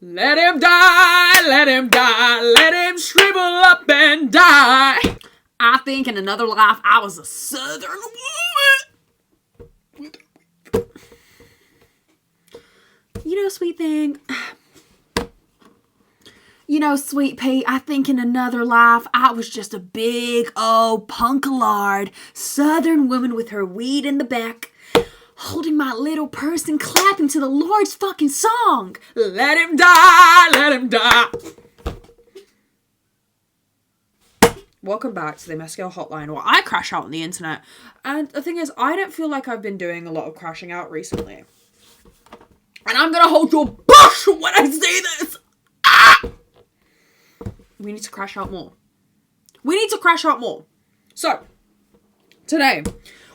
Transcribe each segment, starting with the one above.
Let him die, let him die, let him shrivel up and die. I think in another life I was a southern woman. You know, sweet thing. You know, sweet pea, I think in another life I was just a big old punkalard southern woman with her weed in the back, holding my little purse and clapping to the Lord's fucking song. Let him die, let him die. Welcome back to the Mescal Hotline, where I crash out on the internet. And the thing is, I don't feel like I've been doing a lot of crashing out recently. And I'm gonna hold your bush when I say this. Ah! We need to crash out more. We need to crash out more. So, today,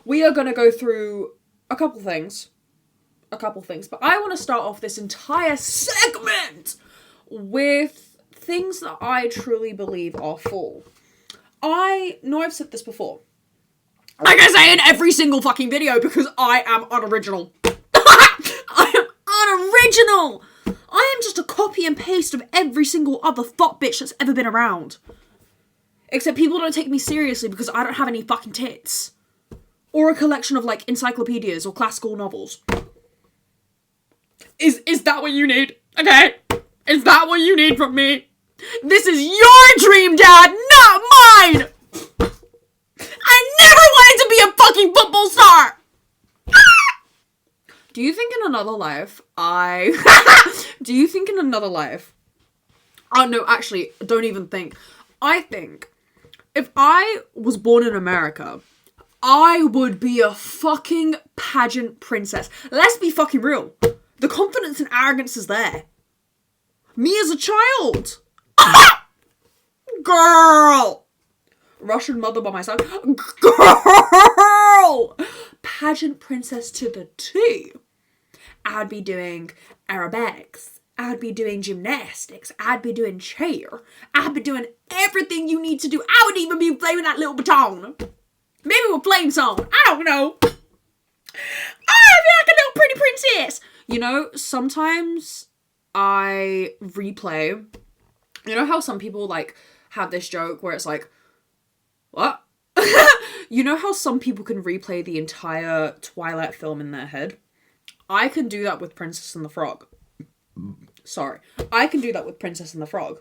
we are gonna go through a couple things. But I want to start off this entire segment with things that I truly believe are fall. I know I've said this before. Like I say in every single fucking video, because I am unoriginal. I am unoriginal! I am just a copy and paste of every single other thought bitch that's ever been around. Except people don't take me seriously because I don't have any fucking tits. Or a collection of, like, encyclopedias or classical novels. Is that what you need? Okay? Is that what you need from me? This is your dream, Dad, not mine! I never wanted to be a fucking football star! Do you think in another life Oh no, actually, don't even think. I think if I was born in America, I would be a fucking pageant princess. Let's be fucking real. The confidence and arrogance is there. Me as a child. Girl. Russian mother by my side. Girl. Pageant princess to the T. I'd be doing aerobatics. I'd be doing gymnastics. I'd be doing cheer. I'd be doing everything you need to do. I would even be playing that little baton. Maybe we're playing song. I don't know. I'd be like a little pretty princess. You know, sometimes I replay. You know how some people, like, have this joke where it's like, what? You know how some people can replay the entire Twilight film in their head? I can do that with Princess and the Frog. Sorry. I can do that with Princess and the Frog.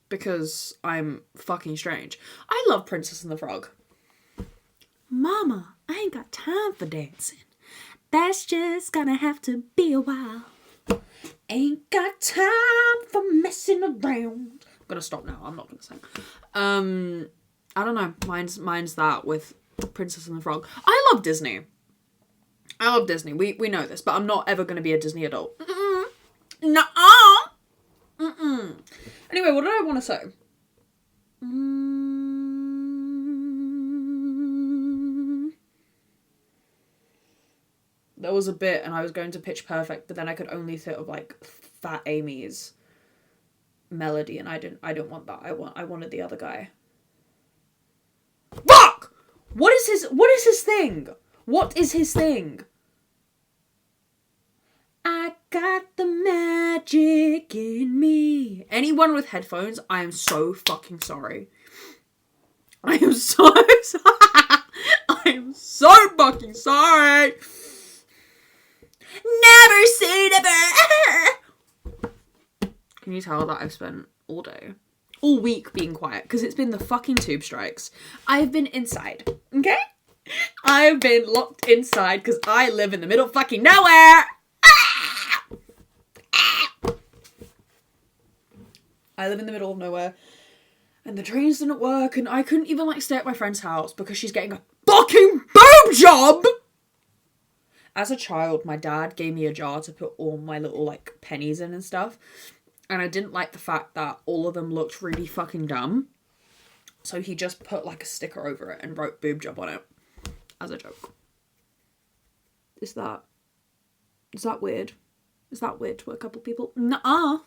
Because I'm fucking strange. I love Princess and the Frog. Mama, I ain't got time for dancing. That's just gonna have to be a while. Ain't got time for messing around. I'm gonna stop now. I'm not gonna sing. I don't know. Mine's that with Princess and the Frog. I love Disney. We know this, but I'm not ever gonna be a Disney adult. Nuh-uh. Anyway, what did I want to say? There was a bit, and I was going to Pitch Perfect, but then I could only think of, like, Fat Amy's melody, and I didn't want that. I wanted the other guy. Fuck! What is his thing? What is his thing? I got the magic in me. Anyone with headphones, I am so fucking sorry. I am so sorry. I am so fucking sorry. Never say never. Can you tell that I've spent all week being quiet? Because it's been the fucking tube strikes. I've been inside, okay? I've been locked inside because I live in the middle of fucking nowhere. I live in the middle of nowhere, and the trains didn't work, and I couldn't even, like, stay at my friend's house because she's getting a fucking boob job! As a child, my dad gave me a jar to put all my little, like, pennies in and stuff, and I didn't like the fact that all of them looked really fucking dumb, so he just put, like, a sticker over it and wrote boob job on it, as a joke. Is that weird? Is that weird to a couple people? Nuh-uh.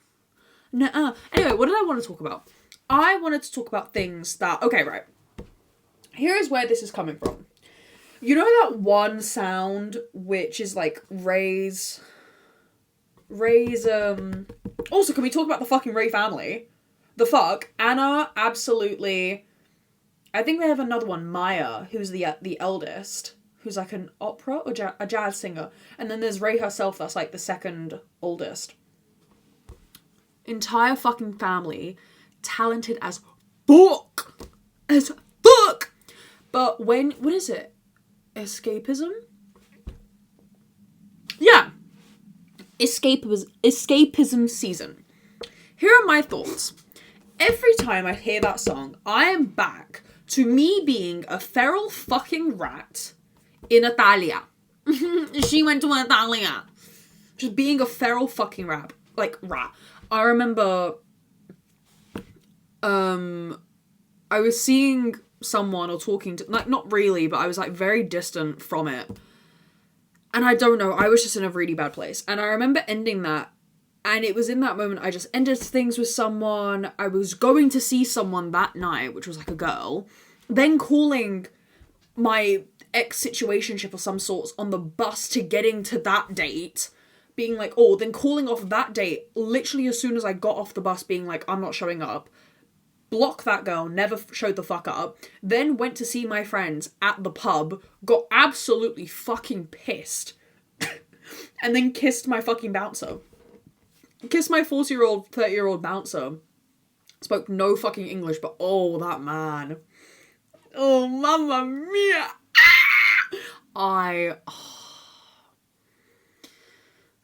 Anyway, what did I want to talk about? I wanted to talk about things that... Okay, right. Here is where this is coming from. You know that one sound which is like raise Ray's, Also, can we talk about the fucking Ray family? The fuck? Anna, absolutely. I think they have another one, Maya, who's the eldest, who's like an opera or a jazz singer. And then there's Ray herself, that's like the second oldest. Entire fucking family, talented as fuck. As fuck! But what is it? Escapism? Yeah. Escapism season. Here are my thoughts. Every time I hear that song, I am back to me being a feral fucking rat in Italia. She went to Italia. Just being a feral fucking rat. I remember, I was seeing someone or talking to, like, not really, but I was, like, very distant from it. And I don't know, I was just in a really bad place. And I remember ending that, and it was in that moment I just ended things with someone. I was going to see someone that night, which was, like, a girl. Then calling my ex-situationship of some sorts on the bus to getting to that date. Being like, oh, then calling off that date, literally as soon as I got off the bus, being like, I'm not showing up. Block that girl, never showed the fuck up. Then went to see my friends at the pub, got absolutely fucking pissed. And then kissed my fucking bouncer. Kissed my 40-year-old, 30-year-old bouncer. Spoke no fucking English, but oh, that man. Oh, mamma mia.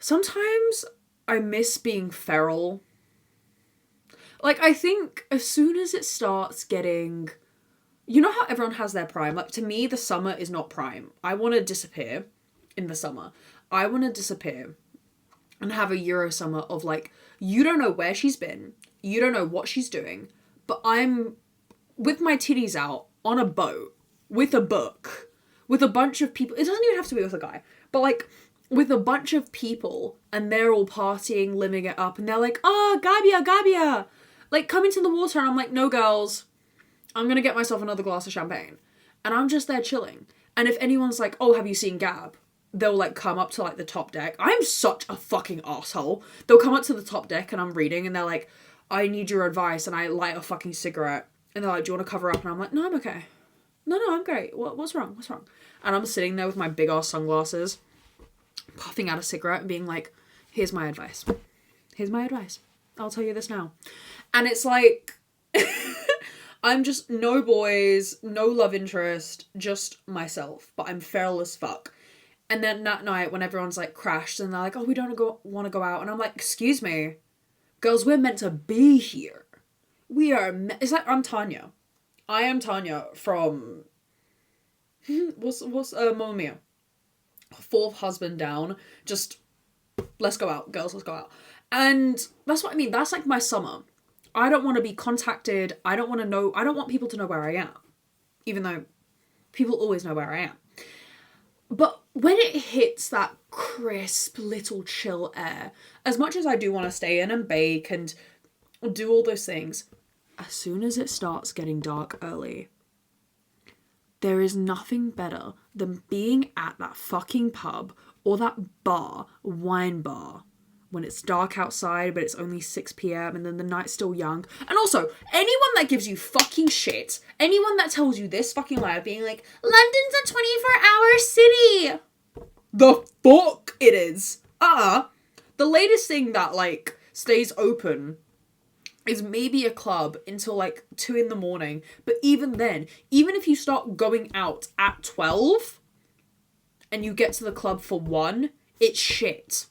Sometimes I miss being feral. Like, I think as soon as it starts getting... You know how everyone has their prime? Like, to me, the summer is not prime. I want to disappear in the summer. I want to disappear and have a Euro summer of, like, you don't know where she's been. You don't know what she's doing. But I'm with my titties out on a boat with a book with a bunch of people. It doesn't even have to be with a guy. But, like... with a bunch of people, and they're all partying, living it up, and they're like, oh, Gabia, like, come into the water, and I'm like, no, girls, I'm gonna get myself another glass of champagne, and I'm just there chilling, and if anyone's like, oh, have you seen Gab, they'll, like, come up to, like, the top deck. I'm such a fucking asshole. They'll come up to the top deck, and I'm reading, and they're like, I need your advice, and I light a fucking cigarette, and they're like, do you want to cover up, and I'm like, no, I'm okay. No, I'm great. What's wrong? And I'm sitting there with my big-ass sunglasses, puffing out a cigarette and being like, here's my advice. I'll tell you this now. And it's like, I'm just no boys, no love interest, just myself. But I'm feral as fuck. And then that night when everyone's like crashed and they're like, oh, we don't want to go out. And I'm like, excuse me, girls, we're meant to be here. It's like, I'm Tanya. I am Tanya from, what's Mamma Mia? Fourth husband down, just let's go out, girls, let's go out. And that's what I mean, that's like my summer. I don't want to be contacted, I don't want people to know where I am, even though people always know where I am. But when it hits that crisp little chill air, as much as I do want to stay in and bake and do all those things, as soon as it starts getting dark early, there is nothing better than being at that fucking pub or that wine bar, when it's dark outside but it's only 6 p.m. and then the night's still young. And also, anyone that gives you fucking shit, anyone that tells you this fucking lie of being like, London's a 24-hour city. The fuck it is. The latest thing that, like, stays open is maybe a club until like 2 a.m. But even then, even if you start going out at 12 and you get to the club for 1, it's shit.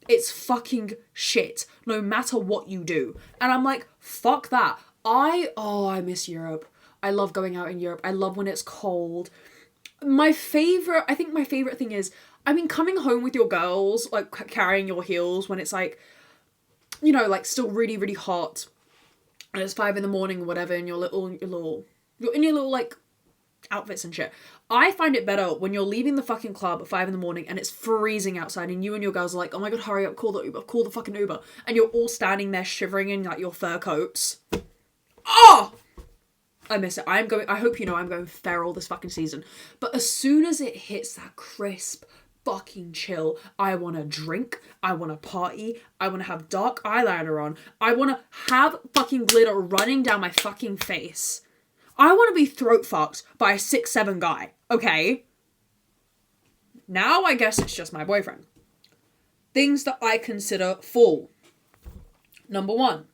It's fucking shit, no matter what you do. And I'm like, fuck that. I miss Europe. I love going out in Europe. I love when it's cold. I think my favorite thing is, I mean, coming home with your girls, like carrying your heels when it's like, you know, like still really, really hot, and it's 5 a.m. or whatever, and you're in your little like outfits and shit. I find it better when you're leaving the fucking club at 5 a.m. and it's freezing outside, and you and your girls are like, oh my god, hurry up, call the fucking Uber, and you're all standing there shivering in like your fur coats. Oh! I miss it. I hope you know I'm going feral this fucking season. But as soon as it hits that crisp, fucking chill. I want to drink. I want to party. I want to have dark eyeliner on. I want to have fucking glitter running down my fucking face. I want to be throat fucked by a 6'7" guy, okay? Now I guess it's just my boyfriend. Things that I consider fall. Number 1,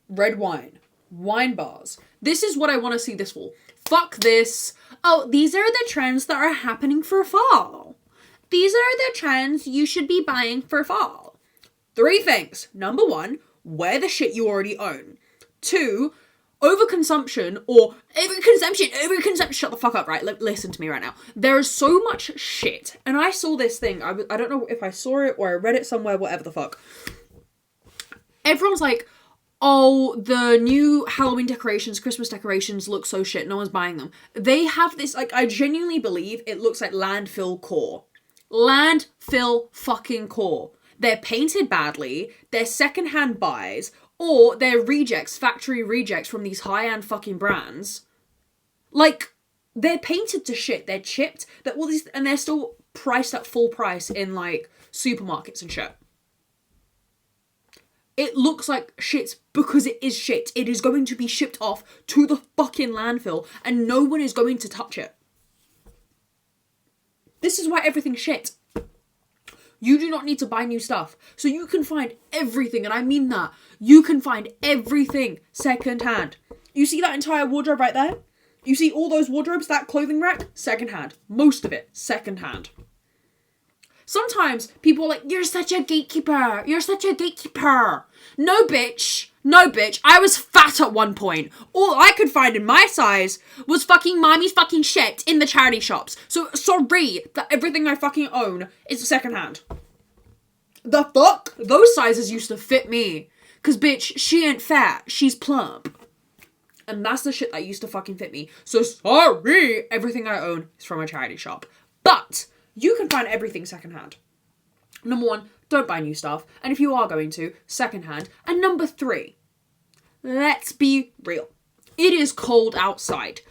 red wine. Wine bars. This is what I want to see this fall. Fuck this. Oh, these are the trends that are happening for fall. These are the trends you should be buying for fall. 3 things. Number 1, wear the shit you already own. 2, overconsumption or overconsumption. Shut the fuck up, right? Listen to me right now. There is so much shit. And I saw this thing. I don't know if I saw it or I read it somewhere, whatever the fuck. Everyone's like, oh, the new Halloween decorations, Christmas decorations look so shit. No one's buying them. They have this, like, I genuinely believe it looks like landfill core. Landfill fucking core. They're painted badly. They're secondhand buys. Or they're rejects, factory rejects from these high-end fucking brands. Like, they're painted to shit. They're chipped. They're all these, and they're still priced at full price in, like, supermarkets and shit. It looks like shit because it is shit. It is going to be shipped off to the fucking landfill and no one is going to touch it. This is why everything's shit. You do not need to buy new stuff. So you can find everything, and I mean that. You can find everything secondhand. You see that entire wardrobe right there? You see all those wardrobes, that clothing rack? Secondhand. Most of it, secondhand. Sometimes people are like, you're such a gatekeeper. You're such a gatekeeper. No, bitch. No, bitch. I was fat at one point. All I could find in my size was fucking mommy's fucking shit in the charity shops. So sorry that everything I fucking own is secondhand. The fuck? Those sizes used to fit me. Cause bitch, she ain't fat. She's plump. And that's the shit that used to fucking fit me. So sorry, everything I own is from a charity shop. But you can find everything secondhand. Number 1, don't buy new stuff. And if you are going to, secondhand. And number 3, let's be real. It is cold outside.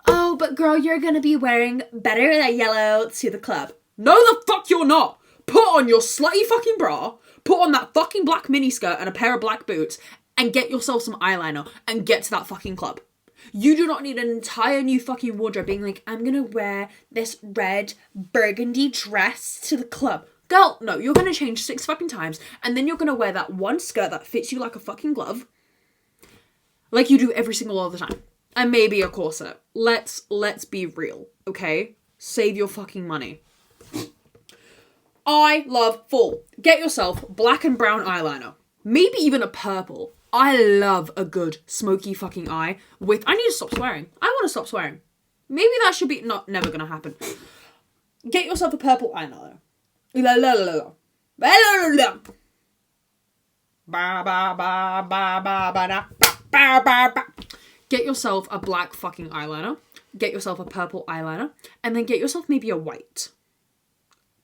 Oh, but girl, you're gonna be wearing better than yellow to the club. No, the fuck you're not. Put on your slutty fucking bra, put on that fucking black miniskirt and a pair of black boots, and get yourself some eyeliner and get to that fucking club. You do not need an entire new fucking wardrobe being like, I'm gonna wear this red burgundy dress to the club. Girl, no, you're gonna change 6 fucking times, and then you're gonna wear that one skirt that fits you like a fucking glove. Like you do every single other time. And maybe a corset. Let's be real, okay? Save your fucking money. I love fall. Get yourself black and brown eyeliner. Maybe even a purple. I love a good smoky fucking eye with... I need to stop swearing. I want to stop swearing. Maybe that should be... never gonna happen. Get yourself a purple eyeliner. Get yourself a black fucking eyeliner. Get yourself a purple eyeliner. And then get yourself maybe a white.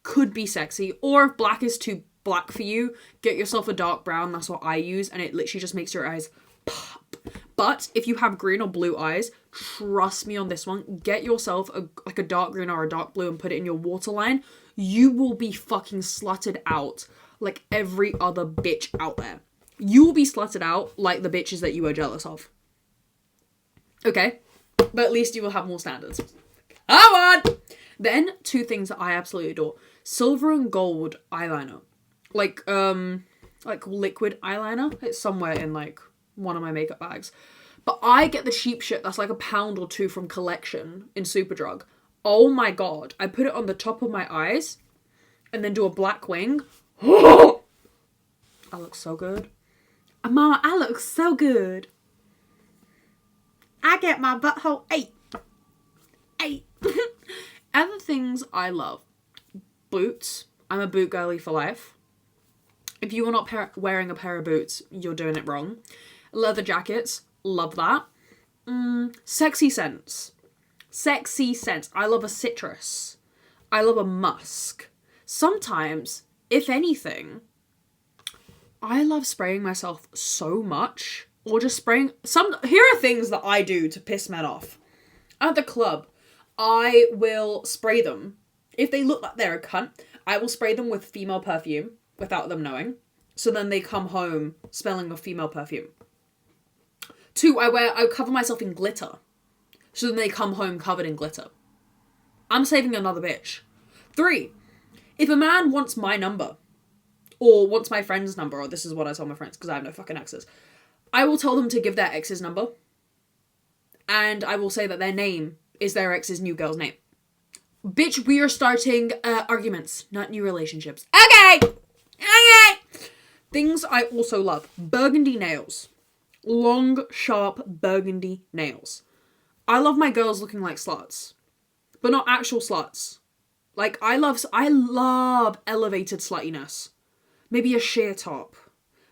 Could be sexy. Or if black is too black for you, get yourself a dark brown. That's what I use, and it literally just makes your eyes pop. But if you have green or blue eyes, trust me on this one, get yourself a dark green or a dark blue and put it in your waterline. You will be fucking slutted out like every other bitch out there. You will be slutted out like the bitches that you are jealous of. Okay? But at least you will have more standards. Come on! Then, 2 things that I absolutely adore. Silver and gold eyeliner. Like liquid eyeliner. It's somewhere in, like, one of my makeup bags. But I get the cheap shit that's like £1 or £2 from Collection in Superdrug. Oh my god. I put it on the top of my eyes and then do a black wing. I look so good. Mama, I look so good. I get my butthole 8. Other things I love. Boots. I'm a boot girly for life. If you are not wearing a pair of boots, you're doing it wrong. Leather jackets. Love that. Sexy scents. Sexy scents. I love a citrus. I love a musk. Sometimes, if anything, I love spraying myself so much. Or just spraying... Here are things that I do to piss men off. At the club, I will spray them. If they look like they're a cunt, I will spray them with female perfume without them knowing. So then they come home smelling of female perfume. 2, I cover myself in glitter. So then they come home covered in glitter. I'm saving another bitch. 3, if a man wants my number, or wants my friend's number, or this is what I tell my friends because I have no fucking exes, I will tell them to give their ex's number. And I will say that their name is their ex's new girl's name. Bitch, we are starting arguments, not new relationships. Okay! Things I also love. Burgundy nails. Long, sharp, burgundy nails. I love my girls looking like sluts. But not actual sluts. Like, I love elevated sluttiness. Maybe a sheer top.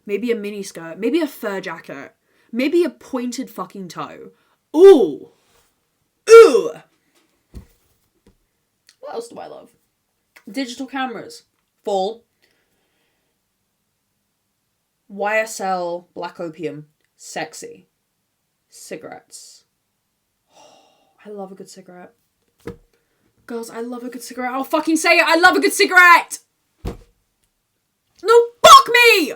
Maybe a mini skirt. Maybe a fur jacket. Maybe a pointed fucking toe. Ooh! Ooh! What else do I love? Digital cameras. Fall. YSL Black Opium. Sexy. Cigarettes. Oh, I love a good cigarette. Girls, I love a good cigarette. I'll fucking say it. I love a good cigarette. No, fuck me!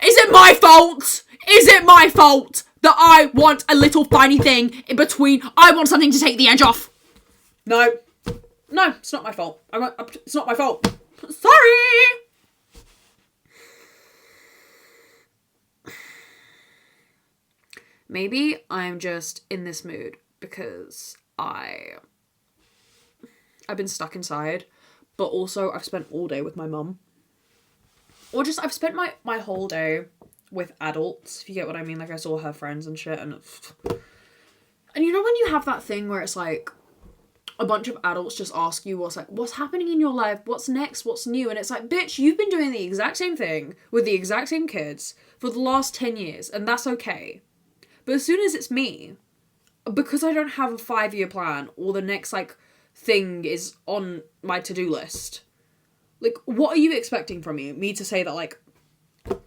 Is it my fault? Is it my fault that I want a little tiny thing in between? I want something to take the edge off. No. No, it's not my fault. It's not my fault. Sorry! Maybe I'm just in this mood because I've been stuck inside, but also I've spent all day with my mum. Or just I've spent my whole day with adults, if you get what I mean. Like, I saw her friends and shit, and you know when you have that thing where it's like a bunch of adults just ask you what's happening in your life, what's next, what's new, and it's like, bitch, you've been doing the exact same thing with the exact same kids for the last 10 years, and that's okay. But as soon as it's me, because I don't have a 5-year plan, or the next, like, thing is on my to-do list, like, what are you expecting from me? Me to say that, like, the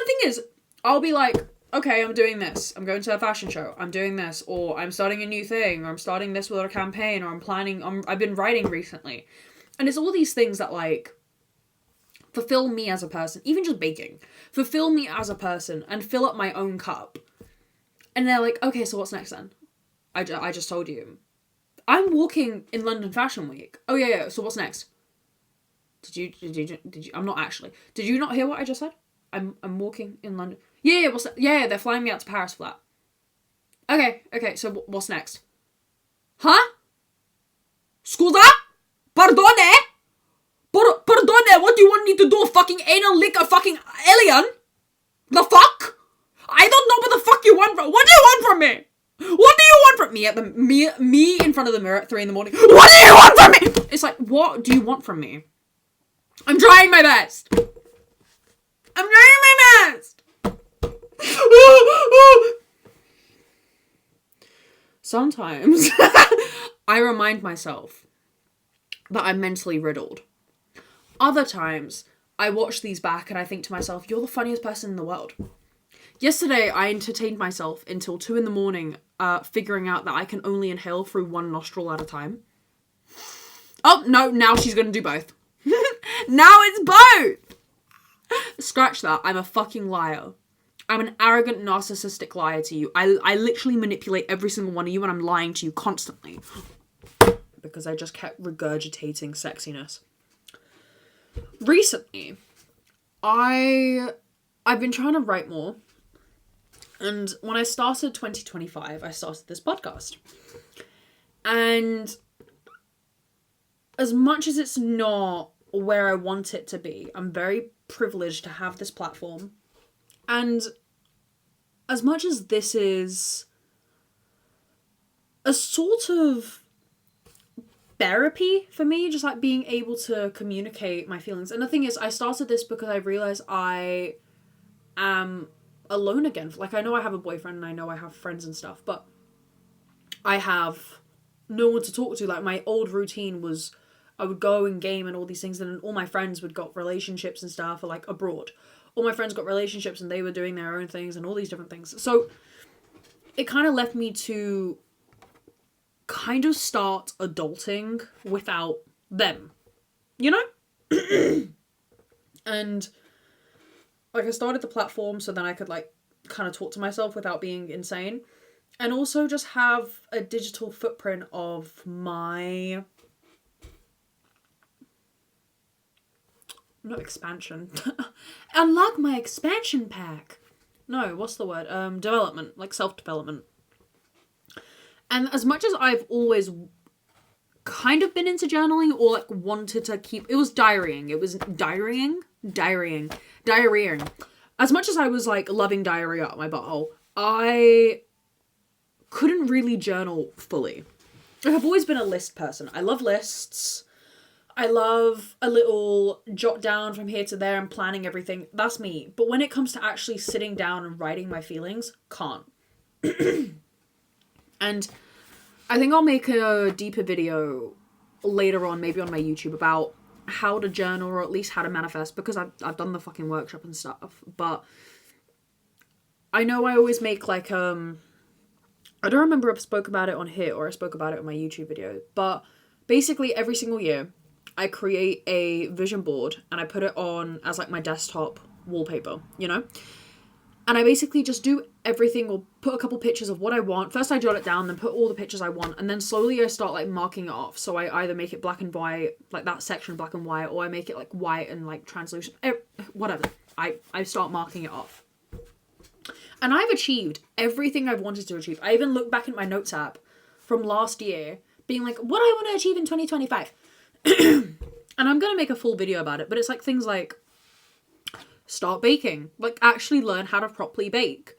thing is, I'll be like, okay, I'm doing this. I'm going to a fashion show. I'm doing this. Or I'm starting a new thing. Or I'm starting this with a campaign. Or I've been writing recently. And it's all these things that, like, fulfill me as a person. Even just baking. Fulfill me as a person and fill up my own cup. And they're like, okay, so what's next then? I just told you. I'm walking in London Fashion Week. Oh, yeah, so what's next? Did you, I'm not actually. Did you not hear what I just said? I'm walking in London. Yeah, what's that? Yeah, they're flying me out to Paris for that. Okay, so what's next? Huh? Scusa? Pardone? Pardone, what do you want me to do? Fucking anal lick a fucking alien? The fuck? I don't know what the fuck you want from. What do you want from me? What do you want from me at me in front of the mirror at 3 a.m? What do you want from me? It's like, what do you want from me? I'm trying my best. Sometimes I remind myself that I'm mentally riddled. Other times I watch these back and I think to myself, you're the funniest person in the world. Yesterday I entertained myself until 2 a.m, figuring out that I can only inhale through one nostril at a time. Oh, no, now she's gonna do both. Now it's both! Scratch that. I'm a fucking liar. I'm an arrogant, narcissistic liar to you. I literally manipulate every single one of you and I'm lying to you constantly. Because I just kept regurgitating sexiness. Recently, I've been trying to write more. And when I started 2025, I started this podcast. And as much as it's not where I want it to be, I'm very privileged to have this platform. And as much as this is a sort of therapy for me, just like being able to communicate my feelings. And the thing is, I started this because I realized I am alone again. Like, I know I have a boyfriend and I know I have friends and stuff, but I have no one to talk to. Like, my old routine was I would go and game and all these things, and then all my friends would got relationships and stuff, or like abroad. All my friends got relationships and they were doing their own things and all these different things. So it kind of left me to kind of start adulting without them, you know? And like I started the platform so then I could like kind of talk to myself without being insane, and also just have a digital footprint of my not expansion. Unlock my expansion pack. No, what's the word? Development, like self-development. And as much as I've always kind of been into journaling or like wanted to keep, it was diarying. As much as I was like loving diarrhea up my butthole, I couldn't really journal fully. I've always been a list person. I love lists. I love a little jot down from here to there and planning everything. That's me. But when it comes to actually sitting down and writing my feelings, can't. And I think I'll make a deeper video later on, maybe on my YouTube, about how to journal or at least how to manifest, because I've done the fucking workshop and stuff. But I know I always make like, I don't remember if I spoke about it on here or I spoke about it on my YouTube video, but basically every single year I create a vision board and I put it on as like my desktop wallpaper, you know? And I basically just do everything or put a couple pictures of what I want. First I jot it down, then put all the pictures I want, and then slowly I start like marking it off. So I either make it black and white, like that section black and white, or I make it like white and like translucent, whatever. I start marking it off. And I've achieved everything I've wanted to achieve. I even look back at my notes app from last year, being like, what do I want to achieve in 2025? And I'm going to make a full video about it, but it's like things like start baking, like actually learn how to properly bake,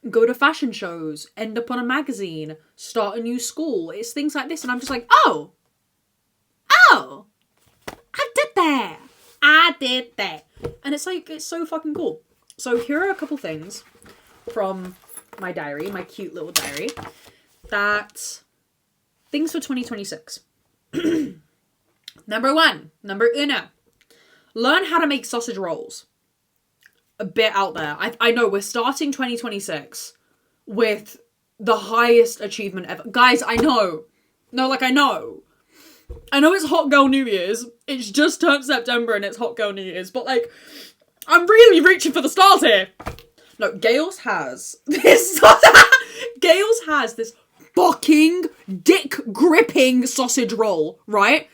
go to fashion shows, end up on a magazine, start a new school. It's things like this. And I'm just like, oh, I did that. And it's like, it's so fucking cool. So here are a couple things from my diary, my cute little diary, that things for 2026. Number uno, learn how to make sausage rolls. A bit out there. I know we're starting 2026 with the highest achievement ever. Guys, I know. No, like I know it's Hot Girl New Year's. It's just turned September and it's Hot Girl New Year's. But like, I'm really reaching for the stars here. No, Gales has this fucking dick gripping sausage roll, right?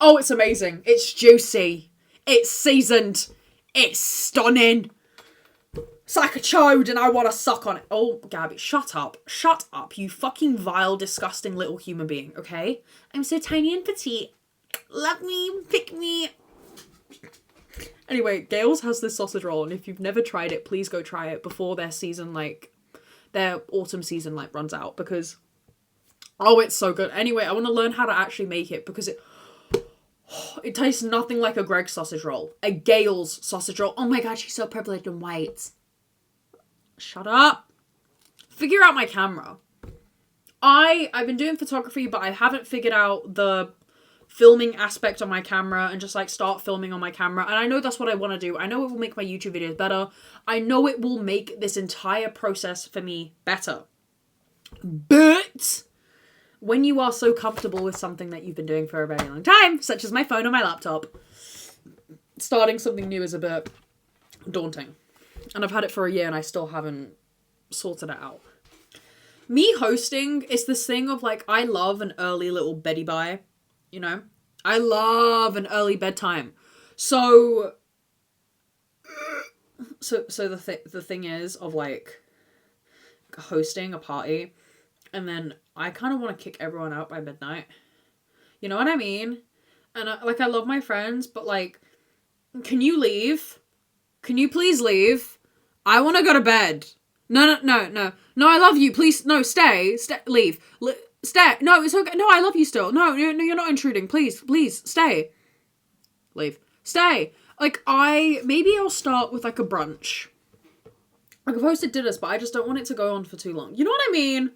Oh, it's amazing. It's juicy. It's seasoned. It's stunning. It's like a chode and I want to suck on it. Oh, Gabby, shut up. Shut up, you fucking vile, disgusting little human being, okay? I'm so tiny and petite. Love me. Pick me. Anyway, Gales has this sausage roll, and if you've never tried it, please go try it before their season, like, their autumn season, like, runs out, because, oh, it's so good. Anyway, I want to learn how to actually make it, because it tastes nothing like a Greg's sausage roll. A Gale's sausage roll. Oh my god, she's so privileged and white. Shut up. Figure out my camera. I've been doing photography, but I haven't figured out the filming aspect of my camera and just like start filming on my camera. And I know that's what I want to do. I know it will make my YouTube videos better. I know it will make this entire process for me better. But when you are so comfortable with something that you've been doing for a very long time, such as my phone or my laptop, starting something new is a bit daunting. And I've had it for a year and I still haven't sorted it out. Me hosting is this thing of like, I love an early little beddy bye, you know? I love an early bedtime. So the thing is of like hosting a party, and then I kind of want to kick everyone out by midnight. You know what I mean? And I love my friends, but like, can you leave? Can you please leave? I want to go to bed. No, I love you. Please, no, stay, leave. Stay. No, it's okay. No, I love you still. No, you're not intruding. Please, stay. Leave. Stay. Like, maybe I'll start with like a brunch. Like, I've hosted dinners, but I just don't want it to go on for too long. You know what I mean?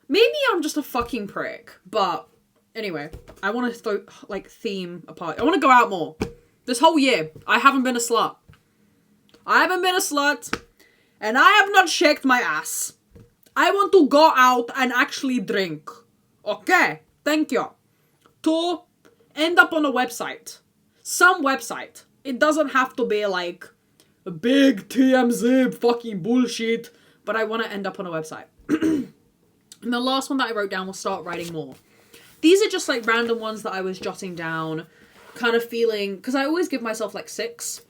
Maybe I'm just a fucking prick, but anyway, I want to theme a party. I want to go out more. This whole year, I haven't been a slut. And I have not shaked my ass. I want to go out and actually drink. Okay, thank you. To end up on a website. Some website. It doesn't have to be like a big TMZ fucking bullshit, but I want to end up on a website. And the last one that I wrote down was start writing more. These are just like random ones that I was jotting down, kind of feeling, because I always give myself like 6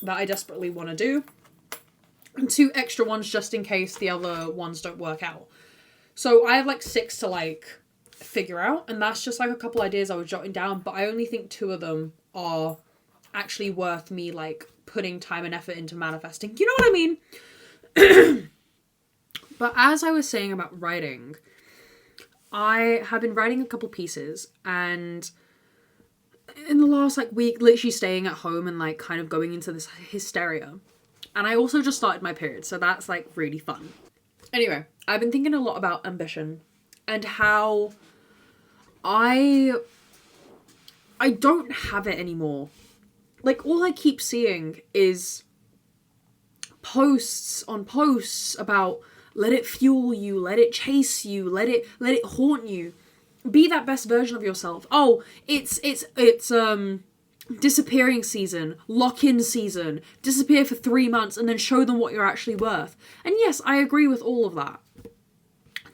that I desperately want to do, and 2 extra ones just in case the other ones don't work out. So I have like 6 to like figure out, and that's just like a couple ideas I was jotting down, but I only think 2 of them are actually worth me like putting time and effort into manifesting. You know what I mean? But as I was saying about writing, I have been writing a couple pieces, and in the last like week, literally staying at home and like kind of going into this hysteria. And I also just started my period, so that's like really fun. Anyway, I've been thinking a lot about ambition and how I don't have it anymore. Like, all I keep seeing is posts on posts about let it fuel you, let it chase you, let it haunt you. Be that best version of yourself. Oh, it's disappearing season, lock-in season, disappear for 3 months and then show them what you're actually worth. And yes, I agree with all of that.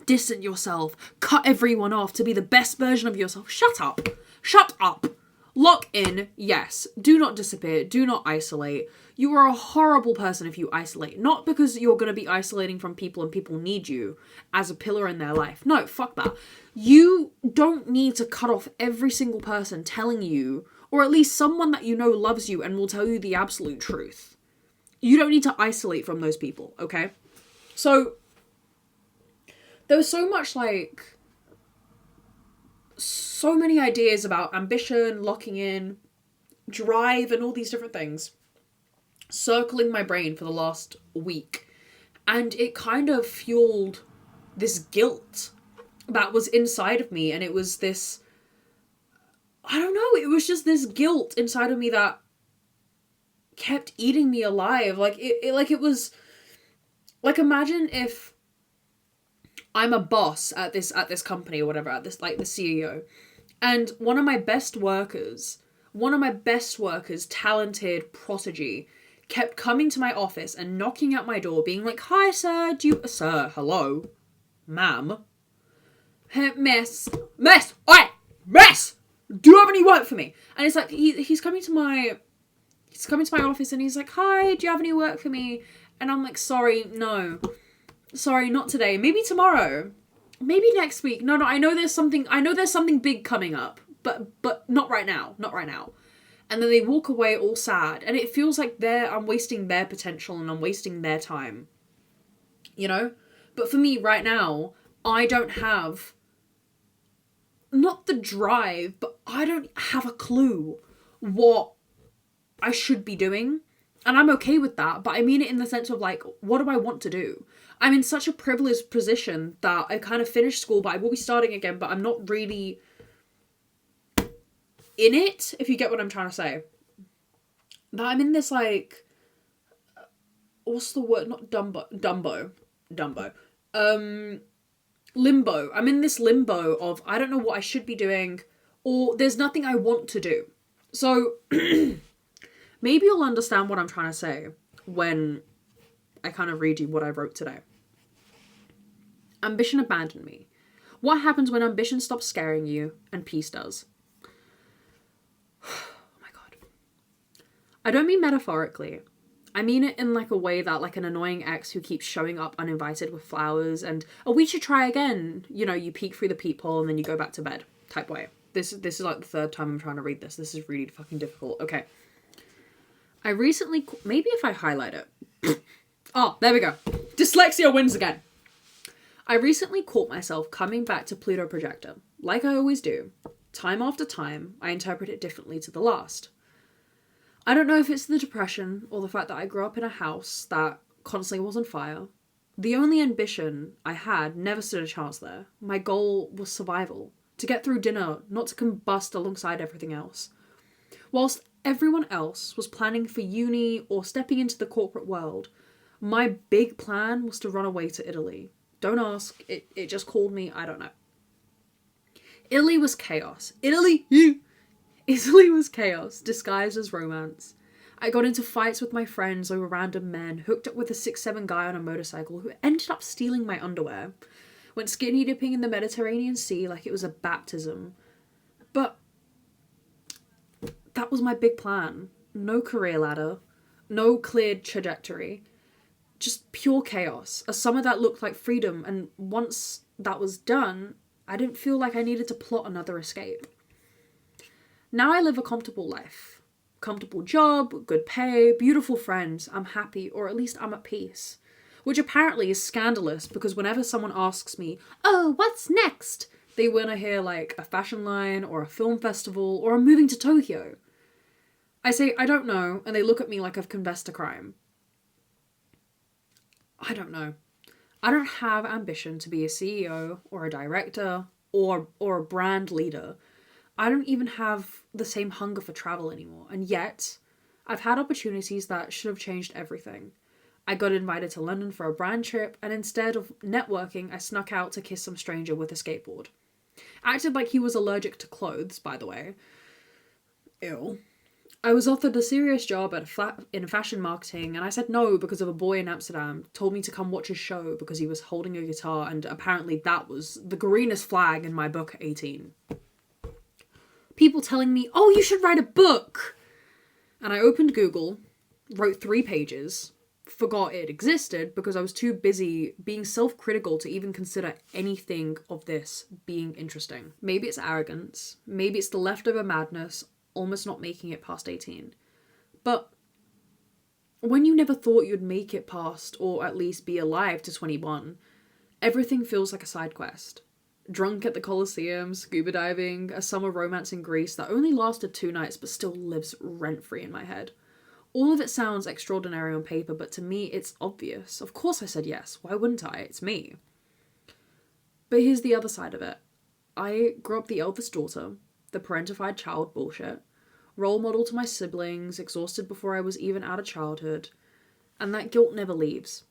Distance yourself, cut everyone off to be the best version of yourself. Shut up. Shut up. Lock in, yes. Do not disappear. Do not isolate. You are a horrible person if you isolate. Not because you're going to be isolating from people and people need you as a pillar in their life. No, fuck that. You don't need to cut off every single person telling you, or at least someone that you know loves you and will tell you the absolute truth. You don't need to isolate from those people, okay? So, there was so much like, so many ideas about ambition, locking in, drive, and all these different things circling my brain for the last week. And it kind of fueled this guilt that was inside of me. And it was this, I don't know, it was just this guilt inside of me that kept eating me alive. Like, it was, like, imagine if I'm a boss at this company or whatever, at this, like, the CEO. And one of my best workers, talented prodigy, kept coming to my office and knocking at my door, being like, "Hi, sir, sir, hello, ma'am, hey, miss, oi, miss, do you have any work for me?" And it's like, he's coming to my office and he's like, "Hi, do you have any work for me?" And I'm like, "Sorry, no. Sorry, not today. Maybe tomorrow. Maybe next week. No, I know there's something big coming up, but not right now. Not right now." And then they walk away all sad. And it feels like I'm wasting their potential and I'm wasting their time. You know? But for me right now, I don't have, not the drive, but I don't have a clue what I should be doing. And I'm okay with that, but I mean it in the sense of like, what do I want to do? I'm in such a privileged position that I kind of finished school, but I will be starting again, but I'm not really in it, if you get what I'm trying to say. That I'm in this like, what's the word? Not Dumbo. Limbo. I'm in this limbo of, I don't know what I should be doing, or there's nothing I want to do. So, maybe you'll understand what I'm trying to say when I kind of read you what I wrote today. Ambition abandoned me. What happens when ambition stops scaring you and peace does? Oh my god. I don't mean metaphorically. I mean it in like a way that like an annoying ex who keeps showing up uninvited with flowers and, "Oh, we should try again." You know, you peek through the peephole and then you go back to bed type way. This is like the 3rd time I'm trying to read this. This is really fucking difficult. Okay. I recently, maybe if I highlight it. Oh, there we go. Dyslexia wins again. I recently caught myself coming back to Pluto Projector. Like I always do. Time after time, I interpret it differently to the last. I don't know if it's the depression or the fact that I grew up in a house that constantly was on fire. The only ambition I had never stood a chance there. My goal was survival. To get through dinner, not to combust alongside everything else. Whilst everyone else was planning for uni or stepping into the corporate world, my big plan was to run away to Italy. Don't ask, it just called me, I don't know. Italy was chaos. Italy Italy was chaos, disguised as romance. I got into fights with my friends over random men, hooked up with a 6'7" guy on a motorcycle who ended up stealing my underwear, went skinny dipping in the Mediterranean Sea like it was a baptism. But that was my big plan. No career ladder, no cleared trajectory, just pure chaos. A summer that looked like freedom, and once that was done, I didn't feel like I needed to plot another escape. Now I live a comfortable life. Comfortable job, good pay, beautiful friends. I'm happy, or at least I'm at peace. Which apparently is scandalous because whenever someone asks me, oh, what's next? They want to hear like a fashion line or a film festival or I'm moving to Tokyo. I say, I don't know, and they look at me like I've confessed a crime. I don't know. I don't have ambition to be a CEO or a director or a brand leader. I don't even have the same hunger for travel anymore. And yet, I've had opportunities that should have changed everything. I got invited to London for a brand trip, and instead of networking, I snuck out to kiss some stranger with a skateboard. Acted like he was allergic to clothes, by the way. Ew. I was offered a serious job in fashion marketing, and I said no because of a boy in Amsterdam told me to come watch his show because he was holding a guitar, and apparently that was the greenest flag in my book at 18. People telling me, oh, you should write a book! And I opened Google, wrote 3 pages, forgot it existed because I was too busy being self-critical to even consider anything of this being interesting. Maybe it's arrogance, maybe it's the leftover madness, almost not making it past 18. But when you never thought you'd make it past, or at least be alive to 21, everything feels like a side quest. Drunk at the Colosseum, scuba diving, a summer romance in Greece that only lasted 2 nights but still lives rent-free in my head. All of it sounds extraordinary on paper, but to me it's obvious. Of course I said yes. Why wouldn't I? It's me. But here's the other side of it. I grew up the eldest daughter, the parentified child bullshit, role model to my siblings, exhausted before I was even out of childhood, and that guilt never leaves.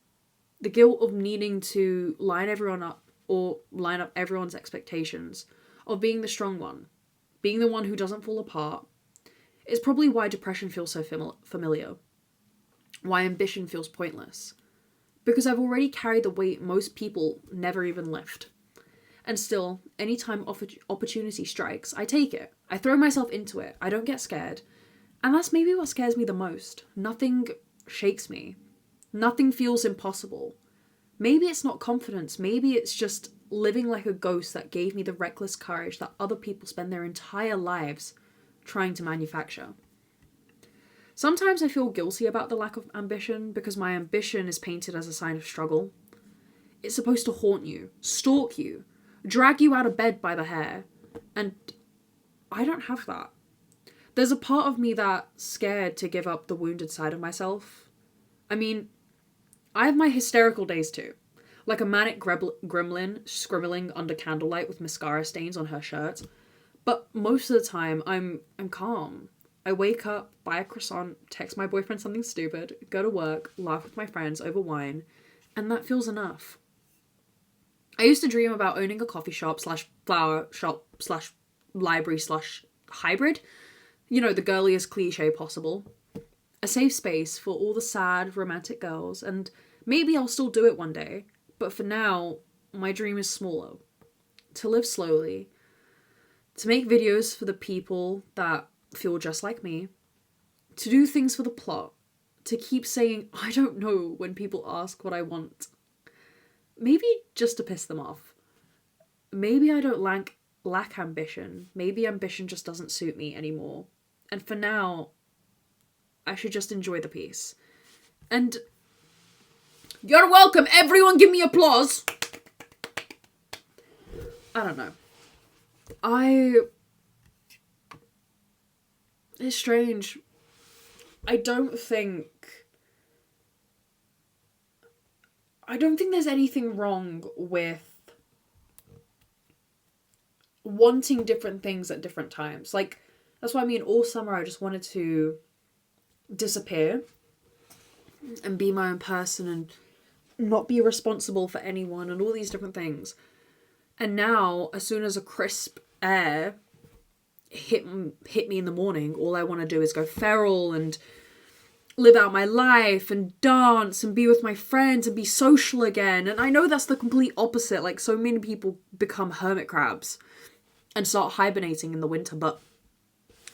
The guilt of needing to line everyone up or line up everyone's expectations, of being the strong one, being the one who doesn't fall apart. It's probably why depression feels so familiar, why ambition feels pointless, because I've already carried the weight most people never even lift. And still, anytime opportunity strikes, I take it. I throw myself into it. I don't get scared. And that's maybe what scares me the most. Nothing shakes me. Nothing feels impossible. Maybe it's not confidence. Maybe it's just living like a ghost that gave me the reckless courage that other people spend their entire lives trying to manufacture. Sometimes I feel guilty about the lack of ambition because my ambition is painted as a sign of struggle. It's supposed to haunt you, stalk you, drag you out of bed by the hair. And I don't have that. There's a part of me that's scared to give up the wounded side of myself. I mean, I have my hysterical days too. Like a manic gremlin scribbling under candlelight with mascara stains on her shirt. But most of the time, I'm calm. I wake up, buy a croissant, text my boyfriend something stupid, go to work, laugh with my friends over wine, and that feels enough. I used to dream about owning a coffee shop / flower shop / library / hybrid. You know, the girliest cliché possible. A safe space for all the sad, romantic girls, and maybe I'll still do it one day. But for now, my dream is smaller. To live slowly. To make videos for the people that feel just like me. To do things for the plot. To keep saying, I don't know, when people ask what I want. Maybe just to piss them off. Maybe I don't lack ambition. Maybe ambition just doesn't suit me anymore. And for now, I should just enjoy the peace. And you're welcome, everyone give me applause. I don't know. It's strange. I don't think there's anything wrong with wanting different things at different times. Like, that's why I mean, all summer I just wanted to disappear and be my own person and not be responsible for anyone and all these different things. And now, as soon as a crisp air hit me in the morning, all I want to do is go feral and live out my life and dance and be with my friends and be social again. And I know that's the complete opposite. Like, so many people become hermit crabs and start hibernating in the winter, but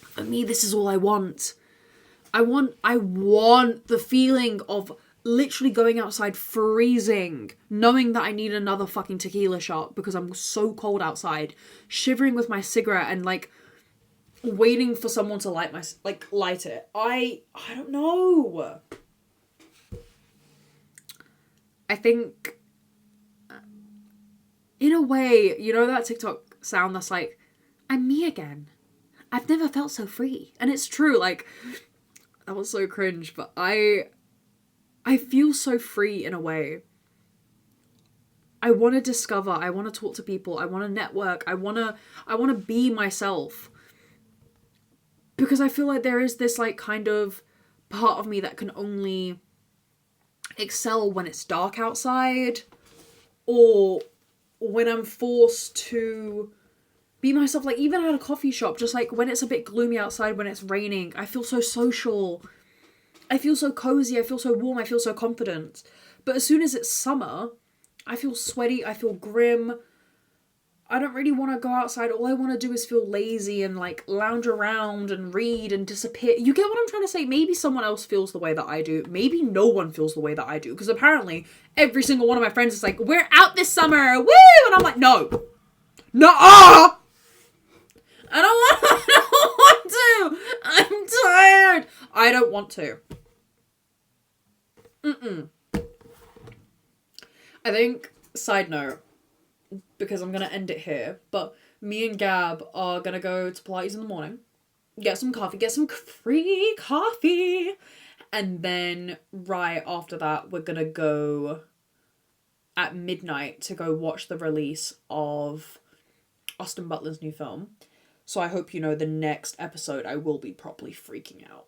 for me, this is all I want. I want the feeling of literally going outside freezing, knowing that I need another fucking tequila shot because I'm so cold outside, shivering with my cigarette and like waiting for someone to light it. I don't know. I think in a way, you know that TikTok sound that's like, I'm me again. I've never felt so free. And it's true, like, that was so cringe, but I feel so free in a way. I want to discover, I want to talk to people, I want to network, I want to be myself. Because I feel like there is this like kind of part of me that can only excel when it's dark outside, or when I'm forced to be myself, like even at a coffee shop, just like when it's a bit gloomy outside, when it's raining, I feel so social. I feel so cozy, I feel so warm, I feel so confident. But as soon as it's summer, I feel sweaty, I feel grim. I don't really want to go outside. All I want to do is feel lazy and like lounge around and read and disappear. You get what I'm trying to say? Maybe someone else feels the way that I do. Maybe no one feels the way that I do. Because apparently every single one of my friends is like, we're out this summer, woo! And I'm like, no. No! I don't want to. I'm tired. I don't want to. I think, side note, because I'm going to end it here, but me and Gab are going to go to Pilates in the morning, get some coffee, get some free coffee, and then right after that, we're going to go at midnight to go watch the release of Austin Butler's new film. So I hope you know the next episode I will be properly freaking out.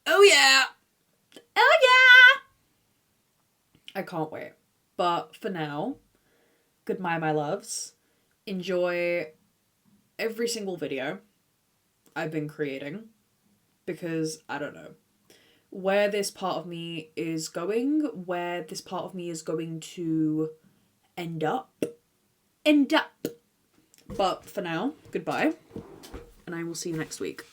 Oh yeah! Oh yeah! I can't wait. But for now, goodbye my loves. Enjoy every single video I've been creating. Because, I don't know, where this part of me is going, where this part of me is going to end up. But for now, goodbye. And I will see you next week.